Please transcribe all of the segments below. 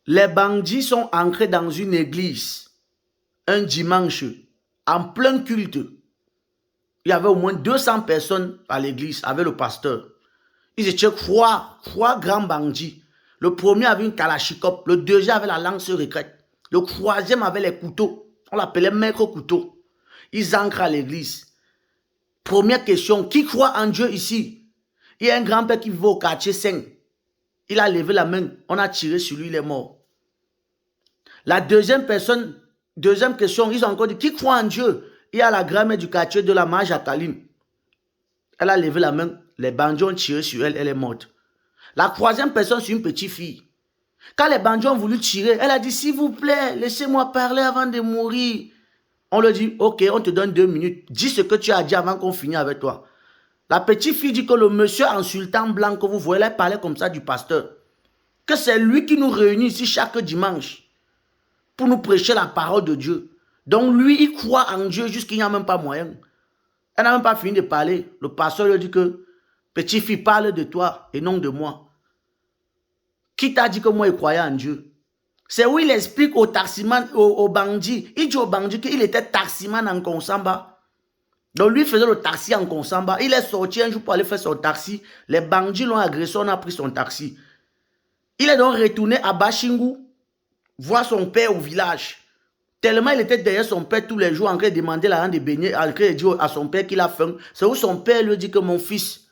Les bandits sont entrés dans une église un dimanche en plein culte. Il y avait au moins 200 personnes à l'église avec le pasteur. Ils étaient trois grands bandits. Le premier avait une kalachnikov, le deuxième avait la lance requête, le troisième avait les couteaux. On l'appelait maître couteau. Ils entrent à l'église. Première question, qui croit en Dieu ici? Il y a un grand-père qui vivait au quartier 5. Il a levé la main, on a tiré sur lui, il est mort. La deuxième question, ils ont encore dit, qui croit en Dieu? Il y a la grand-mère du quartier de la Mage Jacqueline. Elle a levé la main, les bandits ont tiré sur elle, elle est morte. La troisième personne, c'est une petite fille. Quand les bandits ont voulu tirer, elle a dit, s'il vous plaît, laissez-moi parler avant de mourir. On lui dit, ok, on te donne 2 minutes. Dis ce que tu as dit avant qu'on finisse avec toi. La petite fille dit que le monsieur insultant blanc que vous voyez, elle parlait comme ça du pasteur. Que c'est lui qui nous réunit ici chaque dimanche pour nous prêcher la parole de Dieu. Donc lui, il croit en Dieu jusqu'il n'y a même pas moyen. Elle n'a même pas fini de parler. Le pasteur lui dit que, petite fille, parle de toi et non de moi. Qui t'a dit que moi, je croyais en Dieu? C'est où il explique au taximan, au bandit. Il dit au bandit qu'il était taximan en Konsamba. Donc lui faisait le taxi en Konsamba. Il est sorti un jour pour aller faire son taxi. Les bandits l'ont agressé, on a pris son taxi. Il est donc retourné à Bachingu, voir son père au village. Tellement il était derrière son père tous les jours, en train de demander l'argent de baigner, en train de dire à son père qu'il a faim. C'est où son père lui dit que mon fils,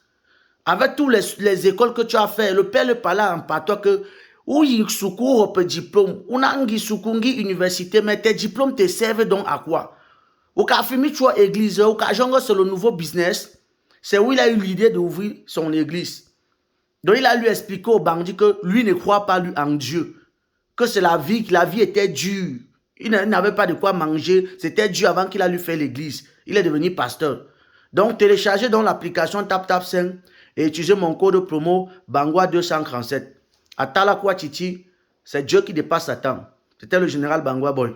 avec toutes les écoles que tu as fait, le père lui parlait en patois que où il secours au diplôme, ou nangi sukungi université, mais tes diplômes te servent donc à quoi? Au Kafimi, tu as église, au Kajongo, c'est le nouveau business. C'est où il a eu l'idée d'ouvrir son église. Donc il a lui expliqué au bandit que lui ne croit pas lui en Dieu. Que c'est la vie était dure. Il n'avait pas de quoi manger. C'était dur avant qu'il a lui fait l'église. Il est devenu pasteur. Donc téléchargez donc l'application TapTap5 et utilisez mon code promo Bangwa 237. Atala Kwatiti, c'est Dieu qui dépasse Satan. C'était le général Bangwa Boy.